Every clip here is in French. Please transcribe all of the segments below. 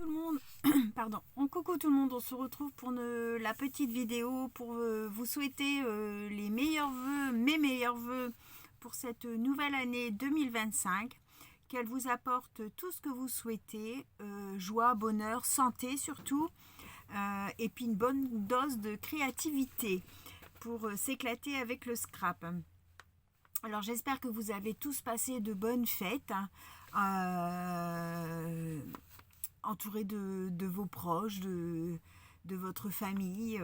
Tout le monde, pardon, coucou tout le monde, on se retrouve pour la petite vidéo pour vous souhaiter les meilleurs vœux, mes meilleurs vœux pour cette nouvelle année 2025, qu'elle vous apporte tout ce que vous souhaitez, joie, bonheur, santé surtout, et puis une bonne dose de créativité pour s'éclater avec le scrap. Alors j'espère que vous avez tous passé de bonnes fêtes, entouré de vos proches, de votre famille.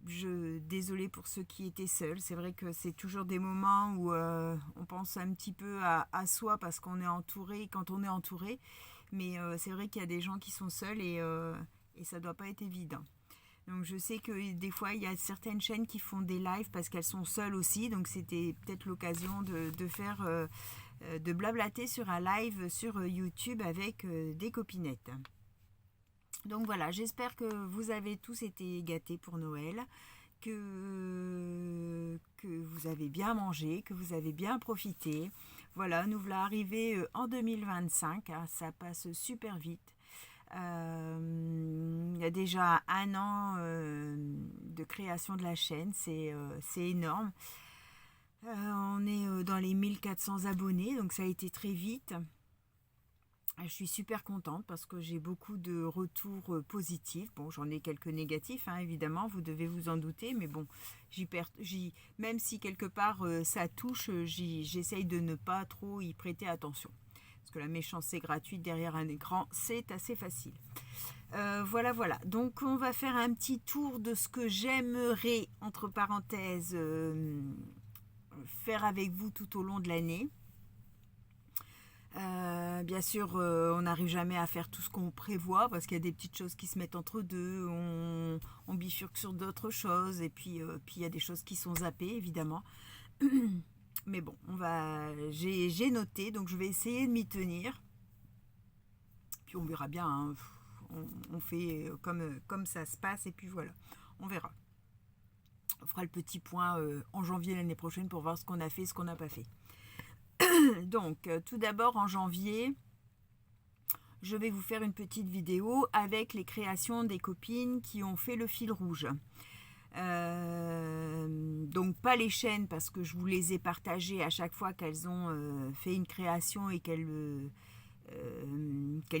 Désolée pour ceux qui étaient seuls. C'est vrai que c'est toujours des moments où on pense un petit peu à soi parce qu'on est entouré, quand on est entouré. Mais c'est vrai qu'il y a des gens qui sont seuls et ça ne doit pas être évident. Donc je sais que des fois il y a certaines chaînes qui font des lives parce qu'elles sont seules aussi. Donc c'était peut-être l'occasion de faire de blablater sur un live sur YouTube avec des copinettes. Donc voilà, j'espère que vous avez tous été gâtés pour Noël, que vous avez bien mangé, que vous avez bien profité. Voilà, nous voilà arrivés en 2025, hein, ça passe super vite. Il y a déjà un an de création de la chaîne, c'est énorme. On est dans les 1400 abonnés, donc ça a été très vite. Je suis super contente parce que j'ai beaucoup de retours positifs. Bon, j'en ai quelques négatifs, hein, évidemment, vous devez vous en douter, mais bon, même si quelque part ça touche, j'essaye de ne pas trop y prêter attention. Parce que la méchanceté gratuite derrière un écran, c'est assez facile. Voilà. Donc, on va faire un petit tour de ce que j'aimerais, entre parenthèses, faire avec vous tout au long de l'année. Bien sûr, on n'arrive jamais à faire tout ce qu'on prévoit parce qu'il y a des petites choses qui se mettent entre deux, on bifurque sur d'autres choses et puis il y a des choses qui sont zappées évidemment. Mais bon, j'ai noté, donc je vais essayer de m'y tenir. Puis on verra bien, hein. On fait comme ça se passe et puis voilà, on verra. On fera le petit point en janvier l'année prochaine pour voir ce qu'on a fait, ce qu'on n'a pas fait. Donc, tout d'abord en janvier, je vais vous faire une petite vidéo avec les créations des copines qui ont fait le fil rouge. Donc pas les chaînes parce que je vous les ai partagées à chaque fois qu'elles ont fait une création et qu'elles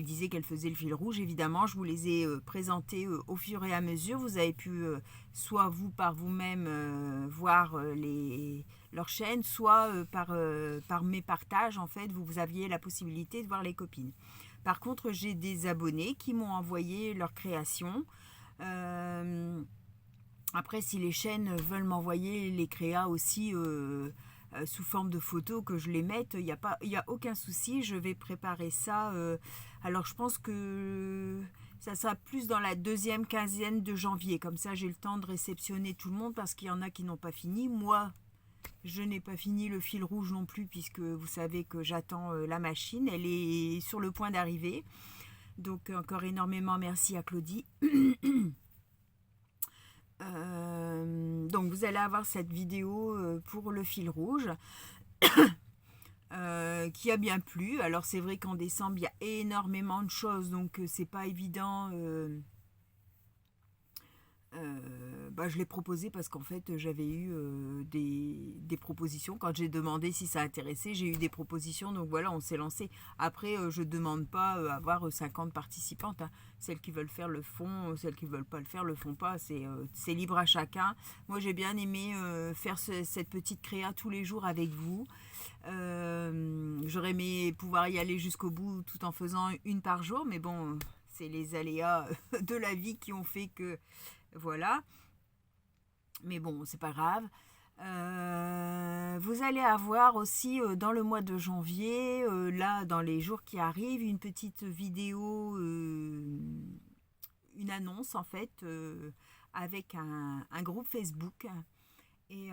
disaient qu'elles faisaient le fil rouge. Évidemment, je vous les ai présentées au fur et à mesure. Vous avez pu soit vous par vous-même voir leurs chaînes, soit par mes partages. En fait, vous aviez la possibilité de voir les copines. Par contre, j'ai des abonnés qui m'ont envoyé leurs créations. Après, si les chaînes veulent m'envoyer les créas aussi sous forme de photos, que je les mette, il n'y a aucun souci. Je vais préparer ça. Alors, je pense que ça sera plus dans la deuxième quinzaine de janvier. Comme ça, j'ai le temps de réceptionner tout le monde parce qu'il y en a qui n'ont pas fini. Moi, je n'ai pas fini le fil rouge non plus puisque vous savez que j'attends la machine. Elle est sur le point d'arriver. Donc, encore énormément merci à Claudie. Donc vous allez avoir cette vidéo pour le fil rouge qui a bien plu. Alors c'est vrai qu'en décembre il y a énormément de choses, donc c'est pas évident. Je l'ai proposé parce qu'en fait j'avais eu des propositions. Quand j'ai demandé si ça intéressait, j'ai eu des propositions, donc voilà, on s'est lancé. Après je demande pas avoir 50 participantes, hein. Celles qui veulent faire le font, celles qui veulent pas le faire le font pas, c'est libre à chacun. Moi j'ai bien aimé faire cette petite créa tous les jours avec vous. J'aurais aimé pouvoir y aller jusqu'au bout tout en faisant une par jour, mais bon, c'est les aléas de la vie qui ont fait que voilà. Mais bon, c'est pas grave. Vous allez avoir aussi dans le mois de janvier, là dans les jours qui arrivent, une petite vidéo, une annonce en fait, avec un groupe Facebook. Et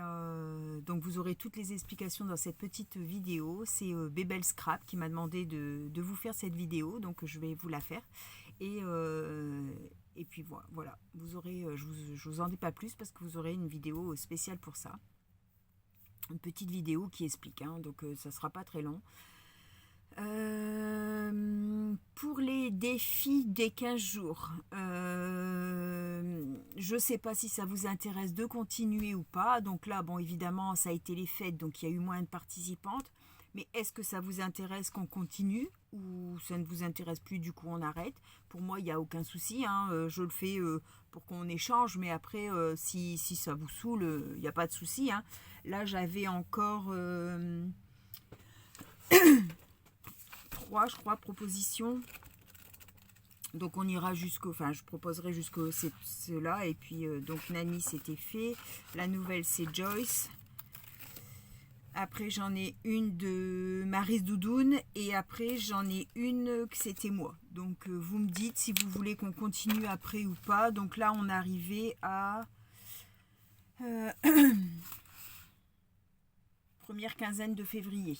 donc vous aurez toutes les explications dans cette petite vidéo. C'est Bébel Scrap qui m'a demandé de vous faire cette vidéo, donc je vais vous la faire. Et puis voilà, vous aurez, je vous en dis pas plus parce que vous aurez une vidéo spéciale pour ça. Une petite vidéo qui explique, hein, donc ça sera pas très long. Pour les défis des 15 jours, je ne sais pas si ça vous intéresse de continuer ou pas. Donc là, bon, évidemment, ça a été les fêtes, donc il y a eu moins de participantes. Mais est-ce que ça vous intéresse qu'on continue ou ça ne vous intéresse plus, du coup on arrête? Pour moi, il n'y a aucun souci, hein. Je le fais pour qu'on échange, mais après, si ça vous saoule, il n'y a pas de souci, hein. Là, j'avais encore 3, je crois, propositions. Donc on ira jusqu'au, enfin je proposerai jusqu'au cela. Et puis donc Nani c'était fait. La nouvelle c'est Joyce. Après j'en ai une de Maryse Doudoune. Et après j'en ai une que c'était moi. Donc vous me dites si vous voulez qu'on continue après ou pas. Donc là on est arrivé à première quinzaine de février.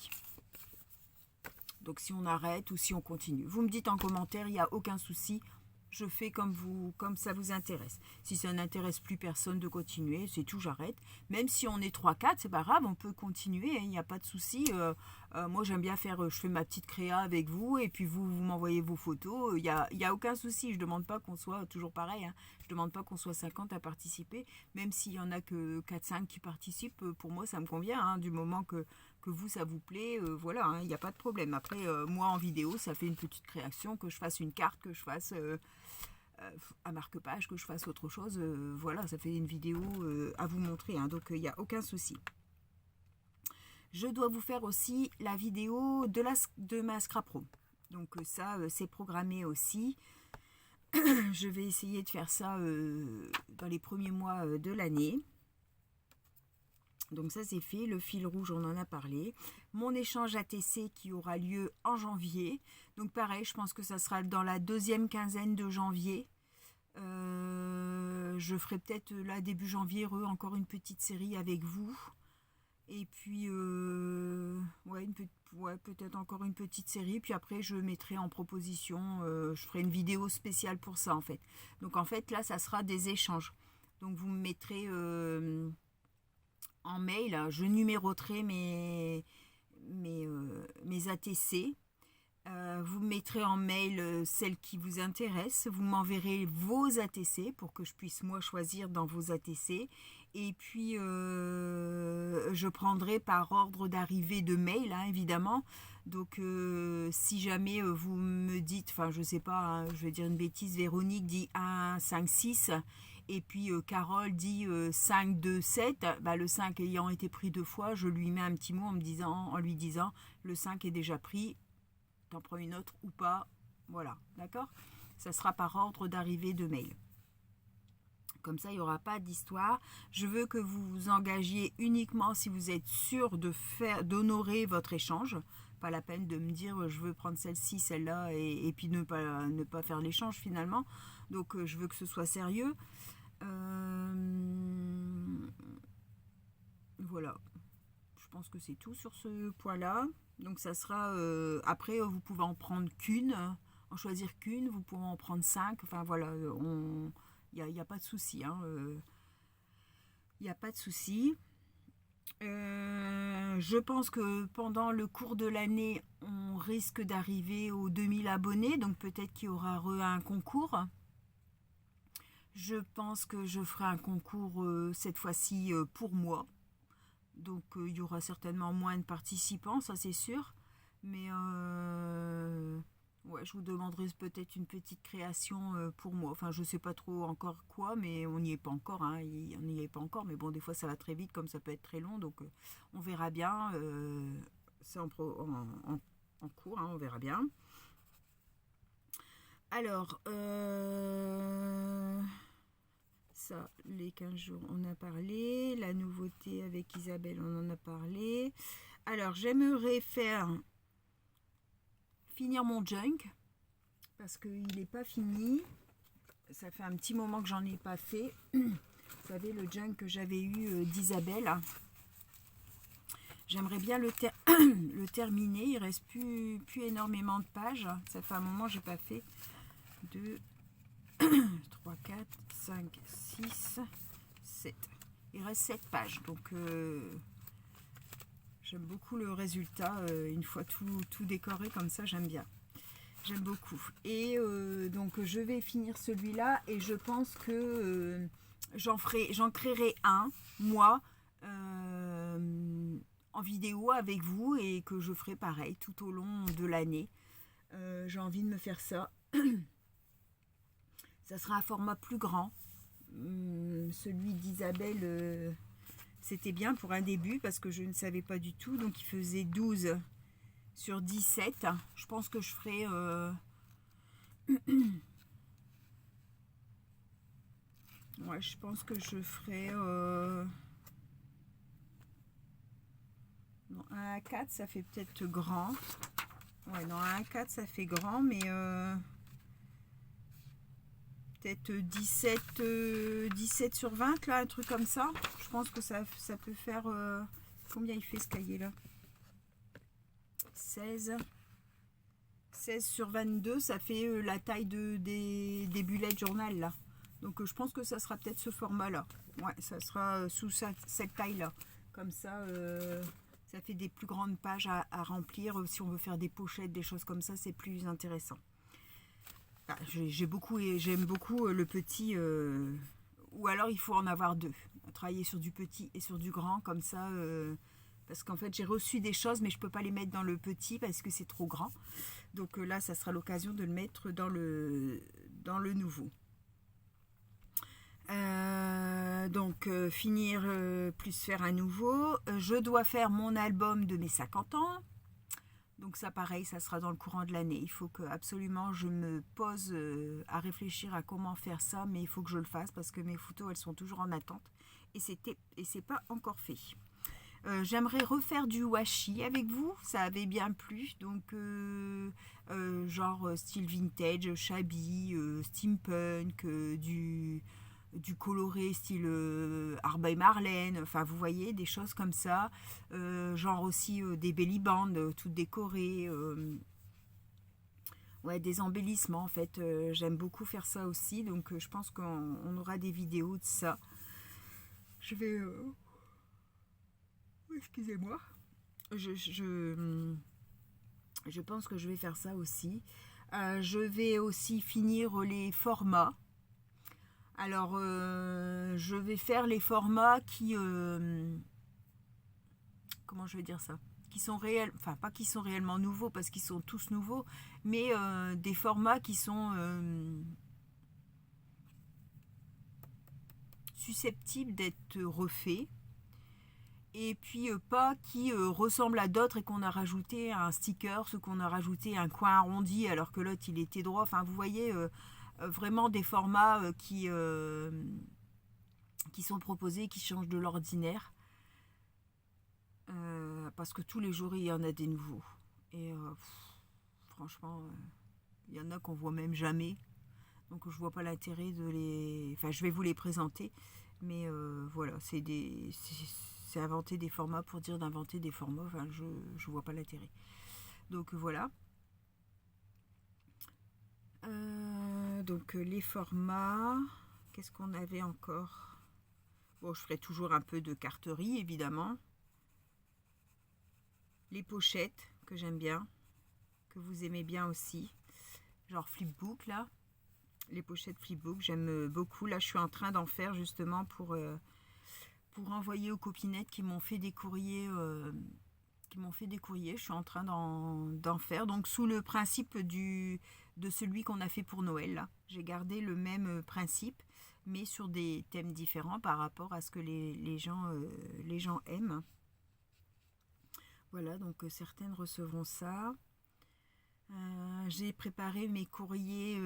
Donc si on arrête ou si on continue. Vous me dites en commentaire, il n'y a aucun souci. Je fais comme ça vous intéresse. Si ça n'intéresse plus personne de continuer, c'est tout, j'arrête. Même si on est 3-4, c'est pas grave, on peut continuer, hein, il n'y a pas de souci. Moi j'aime bien faire, je fais ma petite créa avec vous et puis vous m'envoyez vos photos. Il y a aucun souci, je ne demande pas qu'on soit toujours pareil. Hein, je ne demande pas qu'on soit 50 à participer. Même s'il n'y en a que 4-5 qui participent, pour moi ça me convient. Hein, du moment que vous, ça vous plaît, voilà, il n'y a pas de problème. Après, moi en vidéo, ça fait une petite création, que je fasse une carte, que je fasse un marque-page, que je fasse autre chose, voilà, ça fait une vidéo à vous montrer, hein, donc il n'y a aucun souci. Je dois vous faire aussi la vidéo de ma scrap room. Donc ça, c'est programmé aussi. Je vais essayer de faire ça dans les premiers mois de l'année. Donc ça c'est fait, le fil rouge on en a parlé. Mon échange ATC qui aura lieu en janvier. Donc pareil, je pense que ça sera dans la deuxième quinzaine de janvier. Je ferai peut-être là début janvier encore une petite série avec vous. Et puis peut-être encore une petite série. Puis après je mettrai en proposition, je ferai une vidéo spéciale pour ça en fait. Donc en fait là ça sera des échanges. Donc vous me mettrez en mail, je numéroterai mes ATC. Vous mettrez en mail celles qui vous intéressent. Vous m'enverrez vos ATC pour que je puisse moi choisir dans vos ATC. Et puis je prendrai par ordre d'arrivée de mail, hein, évidemment. Donc si jamais vous me dites, enfin je sais pas, hein, je vais dire une bêtise, Véronique dit 1, 5, 6 et puis Carole dit 5, 2, 7, bah, le 5 ayant été pris 2 fois, je lui mets un petit mot en lui disant le 5 est déjà pris, t'en prends une autre ou pas, voilà, d'accord? Ça sera par ordre d'arrivée de mail. Comme ça, il n'y aura pas d'histoire. Je veux que vous vous engagiez uniquement si vous êtes sûr d'honorer votre échange. Pas la peine de me dire je veux prendre celle-ci, celle-là et puis ne pas faire l'échange finalement. Donc je veux que ce soit sérieux. Voilà. Je pense que c'est tout sur ce point-là. Donc ça sera... après, vous pouvez en prendre qu'une, en choisir qu'une. Vous pouvez en prendre 5. Enfin voilà, il n'y a pas de souci. Hein, il n'y a pas de souci. Je pense que pendant le cours de l'année, on risque d'arriver aux 2000 abonnés. Donc peut-être qu'il y aura un concours. Je pense que je ferai un concours cette fois-ci pour moi. Donc il y aura certainement moins de participants, ça c'est sûr. Mais ouais, je vous demanderai peut-être une petite création pour moi. Enfin, je sais pas trop encore quoi, mais on n'y est pas encore. Hein. On n'y est pas encore, mais bon, des fois ça va très vite, comme ça peut être très long. Donc on verra bien. C'est en cours, hein, on verra bien. Alors, ça, les 15 jours, on a parlé. La nouveauté avec Isabelle, on en a parlé. Alors, j'aimerais finir mon junk parce qu'il n'est pas fini. Ça fait un petit moment que j'en ai pas fait. Vous savez, le junk que j'avais eu d'Isabelle. J'aimerais bien le terminer. Il reste plus énormément de pages. Ça fait un moment que j'ai pas fait. 2, 3, 4, 5, 6, 7. Il reste 7 pages. Donc, J'aime beaucoup le résultat, une fois tout décoré comme ça, j'aime bien. J'aime beaucoup. Et donc je vais finir celui-là et je pense que j'en créerai un, moi, en vidéo avec vous et que je ferai pareil tout au long de l'année. J'ai envie de me faire ça. Ça sera un format plus grand. Celui d'Isabelle, c'était bien pour un début parce que je ne savais pas du tout. Donc il faisait 12 sur 17. Je pense que je ferai... ouais, je pense que je ferai... non, un A4, ça fait peut-être grand. Ouais, non, un A4, ça fait grand, mais... peut-être 17 sur 20, là, un truc comme ça. Je pense que ça peut faire... combien il fait ce cahier-là? 16 sur 22, ça fait la taille des bullet journal, là. Donc, je pense que ça sera peut-être ce format-là. Ouais, ça sera sous cette taille-là. Comme ça, ça fait des plus grandes pages à remplir. Si on veut faire des pochettes, des choses comme ça, c'est plus intéressant. Ah, j'aime beaucoup le petit, ou alors il faut en avoir deux. Travailler sur du petit et sur du grand, comme ça, parce qu'en fait j'ai reçu des choses, mais je ne peux pas les mettre dans le petit parce que c'est trop grand. Donc là, ça sera l'occasion de le mettre dans le nouveau. Donc finir plus faire un nouveau. Je dois faire mon album de mes 50 ans. Donc ça pareil, ça sera dans le courant de l'année. Il faut que absolument je me pose à réfléchir à comment faire ça, mais il faut que je le fasse parce que mes photos elles sont toujours en attente et c'est pas encore fait. J'aimerais refaire du washi avec vous, ça avait bien plu, donc genre style vintage, shabby, steampunk, du coloré style Arba et Marlène, enfin vous voyez des choses comme ça, genre aussi des belly bands toutes décorées, ouais, des embellissements en fait, j'aime beaucoup faire ça aussi, donc je pense qu'on aura des vidéos de ça. Je vais excusez-moi, je pense que je vais faire ça aussi. Je vais aussi finir les formats. Alors, je vais faire les formats qui... comment je vais dire ça? Qui sont réels, enfin pas qui sont réellement nouveaux parce qu'ils sont tous nouveaux, mais des formats qui sont susceptibles d'être refaits. Et puis pas qui ressemblent à d'autres et qu'on a rajouté un sticker, ce qu'on a rajouté un coin arrondi alors que l'autre il était droit. Enfin, vous voyez... vraiment des formats qui sont proposés, qui changent de l'ordinaire. Parce que tous les jours, il y en a des nouveaux. Et franchement, il y en a qu'on voit même jamais. Donc je vois pas l'intérêt de les... Enfin, je vais vous les présenter. Mais voilà, c'est inventer des formats pour dire d'inventer des formats. Enfin, je vois pas l'intérêt. Donc voilà. Donc les formats, qu'est-ce qu'on avait encore? Bon, je ferai toujours un peu de carterie évidemment. Les pochettes que j'aime bien, que vous aimez bien aussi, genre flipbook là. Les pochettes flipbook, j'aime beaucoup. Là, je suis en train d'en faire justement pour envoyer aux copinettes qui m'ont fait des courriers. Je suis en train d'en faire. Donc sous le principe de celui qu'on a fait pour Noël. J'ai gardé le même principe, mais sur des thèmes différents par rapport à ce que les gens aiment. Voilà, donc certaines recevront ça. J'ai préparé mes courriers,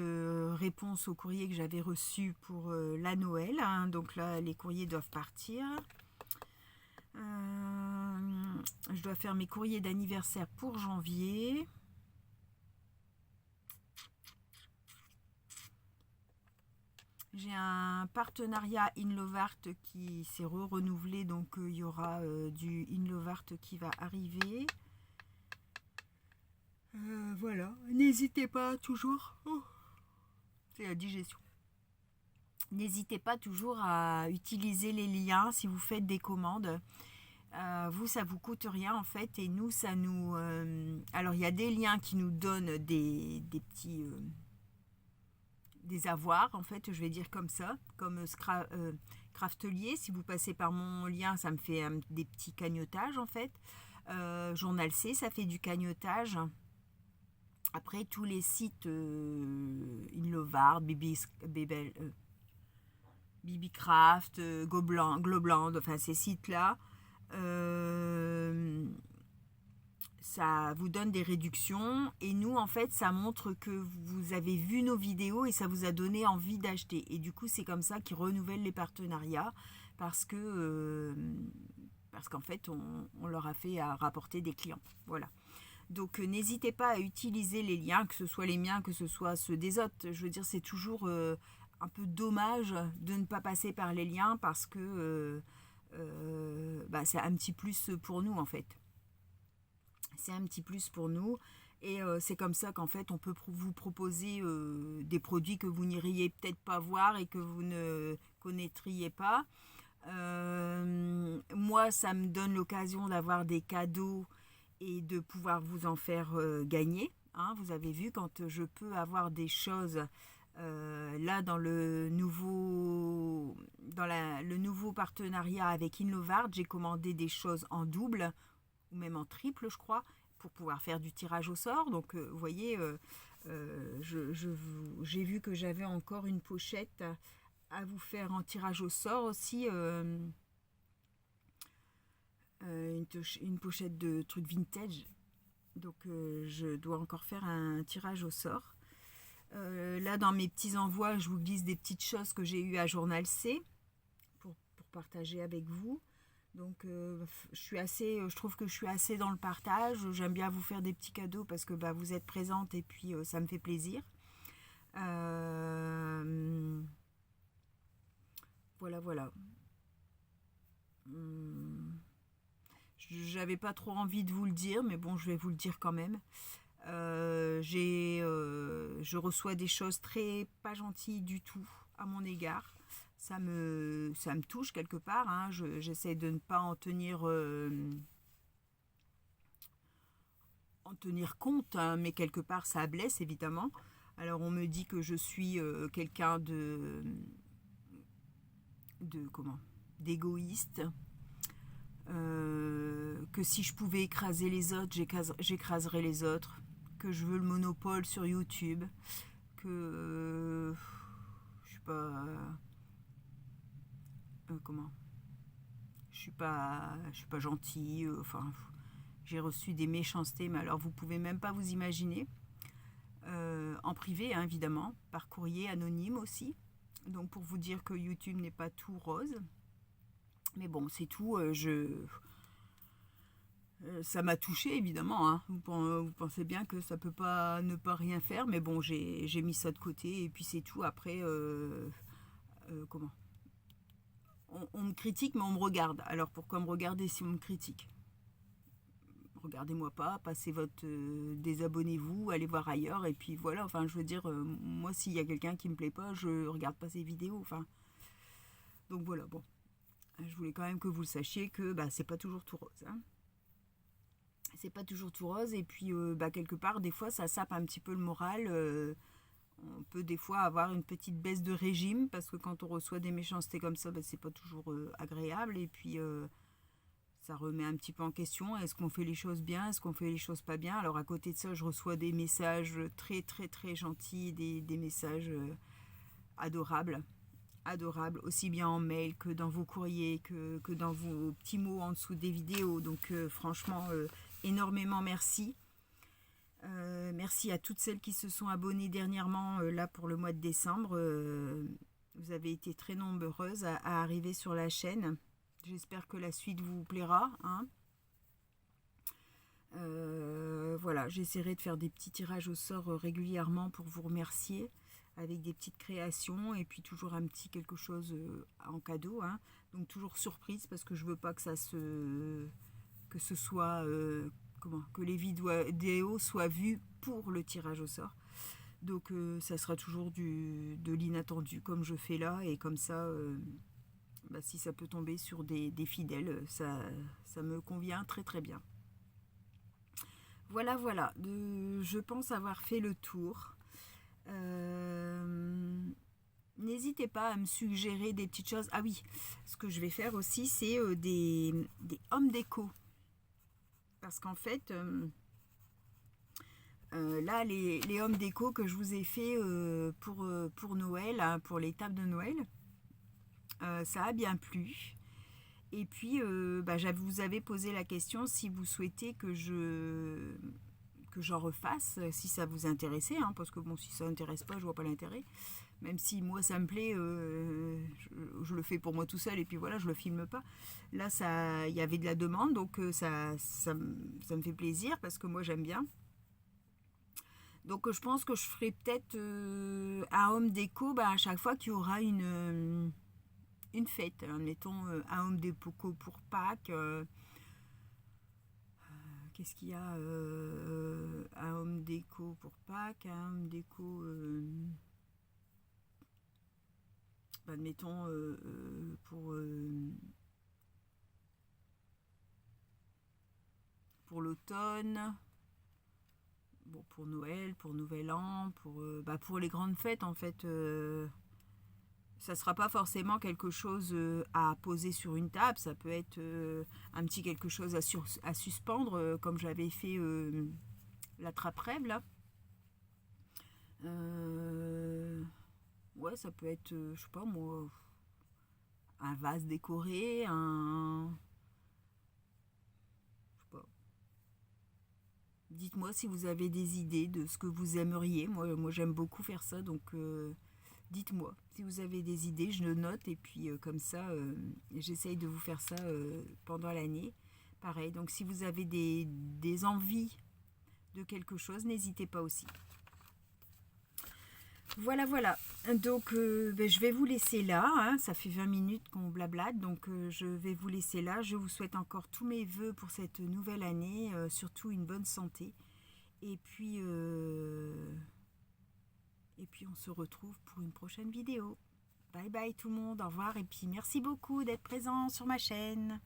réponses aux courriers que j'avais reçus pour la Noël. Hein, donc là, les courriers doivent partir. Je dois faire mes courriers d'anniversaire pour janvier. J'ai un partenariat Inlovart qui s'est renouvelé, donc il y aura du Inlovart qui va arriver. Voilà, n'hésitez pas toujours. Oh, c'est la digestion. N'hésitez pas toujours à utiliser les liens si vous faites des commandes. Vous, ça vous coûte rien en fait, et nous, ça nous... alors, il y a des liens qui nous donnent des petits... des avoirs, en fait, je vais dire comme ça, comme Craftelier. Si vous passez par mon lien, ça me fait des petits cagnottages, en fait. Journal C, ça fait du cagnotage. Après, tous les sites Inlovard, Bibicraft, Globland, enfin ces sites-là, ça vous donne des réductions, et nous en fait ça montre que vous avez vu nos vidéos et ça vous a donné envie d'acheter, et du coup c'est comme ça qu'ils renouvellent les partenariats, parce que parce qu'en fait on leur a fait rapporter des clients, voilà. Donc n'hésitez pas à utiliser les liens, que ce soit les miens, que ce soit ceux des autres. Je veux dire, c'est toujours un peu dommage de ne pas passer par les liens, parce que c'est un petit plus pour nous en fait. C'est un petit plus pour nous, et c'est comme ça qu'en fait on peut vous proposer des produits que vous n'iriez peut-être pas voir et que vous ne connaîtriez pas. Moi, ça me donne l'occasion d'avoir des cadeaux et de pouvoir vous en faire gagner. Hein. Vous avez vu, quand je peux avoir des choses là dans le nouveau partenariat avec Inlovard, j'ai commandé des choses en double ou même en triple, je crois, pour pouvoir faire du tirage au sort. Donc vous voyez, j'ai vu que j'avais encore une pochette à vous faire en tirage au sort aussi. Une pochette de trucs vintage. Donc je dois encore faire un tirage au sort. Là, dans mes petits envois, je vous glisse des petites choses que j'ai eues à Journal C pour partager avec vous. Donc je trouve que je suis assez dans le partage. J'aime bien vous faire des petits cadeaux parce que vous êtes présente, et puis ça me fait plaisir. Voilà. J'avais pas trop envie de vous le dire, mais bon, je vais vous le dire quand même. Je reçois des choses très pas gentilles du tout à mon égard. Ça me touche quelque part. Hein. J'essaie de ne pas en tenir compte, hein, mais quelque part ça blesse évidemment. Alors on me dit que je suis quelqu'un d'égoïste, que si je pouvais écraser les autres, j'écraserais les autres, que je veux le monopole sur YouTube, que je suis pas je suis pas gentille, enfin j'ai reçu des méchancetés, mais alors vous pouvez même pas vous imaginer, en privé hein, évidemment, par courrier anonyme aussi. Donc pour vous dire que YouTube n'est pas tout rose. Mais bon, c'est tout. Ça m'a touché évidemment. Hein. Vous pensez bien que ça peut pas ne pas rien faire, mais bon, j'ai mis ça de côté, et puis c'est tout. Après, on me critique, mais on me regarde. Alors pourquoi me regarder si on me critique? Regardez-moi pas, passez votre... désabonnez-vous, allez voir ailleurs, et puis voilà. Enfin, je veux dire, moi, s'il y a quelqu'un qui me plaît pas, je regarde pas ses vidéos. Enfin, donc voilà, bon. Je voulais quand même que vous le sachiez que c'est pas toujours tout rose. Hein. C'est pas toujours tout rose, et puis quelque part, des fois, ça sape un petit peu le moral. On peut des fois avoir une petite baisse de régime, parce que quand on reçoit des méchancetés comme ça, c'est pas toujours agréable, et puis ça remet un petit peu en question. Est-ce qu'on fait les choses bien? Est-ce qu'on fait les choses pas bien? Alors à côté de ça, je reçois des messages très très très gentils, des messages adorables, aussi bien en mail que dans vos courriers, que dans vos petits mots en dessous des vidéos. Donc franchement, énormément merci. Merci à toutes celles qui se sont abonnées dernièrement, là pour le mois de décembre. Vous avez été très nombreuses à arriver sur la chaîne. J'espère que la suite vous plaira. Hein. Voilà, j'essaierai de faire des petits tirages au sort régulièrement pour vous remercier, avec des petites créations, et puis toujours un petit quelque chose en cadeau. Hein. Donc toujours surprise, parce que je veux pas que ce soit que les vidéos soient vues pour le tirage au sort. Donc ça sera toujours de l'inattendu comme je fais là, et comme ça bah, si ça peut tomber sur des fidèles, ça me convient très très bien. Voilà, voilà, je pense avoir fait le tour. N'hésitez pas à me suggérer des petites choses. Ah oui, ce que je vais faire aussi, c'est des hommes déco. Parce qu'en fait, là, les hommes déco que je vous ai fait pour Noël, hein, pour les tables de Noël, ça a bien plu. Et puis, bah, vous avez posé la question si vous souhaitez que j'en refasse, si ça vous intéressait, hein, parce que bon, si ça n'intéresse pas, je vois pas l'intérêt. Même si moi ça me plaît, je le fais pour moi tout seul et puis voilà, je le filme pas. Là, il y avait de la demande, donc ça me fait plaisir parce que moi j'aime bien. Donc je pense que je ferai peut-être un home déco bah, à chaque fois qu'il y aura une fête. Mettons un home déco pour Pâques. Qu'est-ce qu'il y a un home déco pour Pâques, un home déco... admettons pour l'automne, bon, pour Noël, pour Nouvel An, pour les grandes fêtes en fait. Ça sera pas forcément quelque chose à poser sur une table, ça peut être un petit quelque chose à suspendre, comme j'avais fait la trappe-rêve là. Ouais, ça peut être, je sais pas moi, un vase décoré, je sais pas. Dites-moi si vous avez des idées de ce que vous aimeriez. Moi j'aime beaucoup faire ça, donc dites-moi si vous avez des idées, je le note et puis comme ça, j'essaye de vous faire ça pendant l'année. Pareil, donc si vous avez des envies de quelque chose, n'hésitez pas aussi. Voilà, voilà. Donc, je vais vous laisser là. Hein. Ça fait 20 minutes qu'on blablate. Donc, je vais vous laisser là. Je vous souhaite encore tous mes voeux pour cette nouvelle année. Surtout une bonne santé. Et puis, on se retrouve pour une prochaine vidéo. Bye bye tout le monde. Au revoir. Et puis, merci beaucoup d'être présent sur ma chaîne.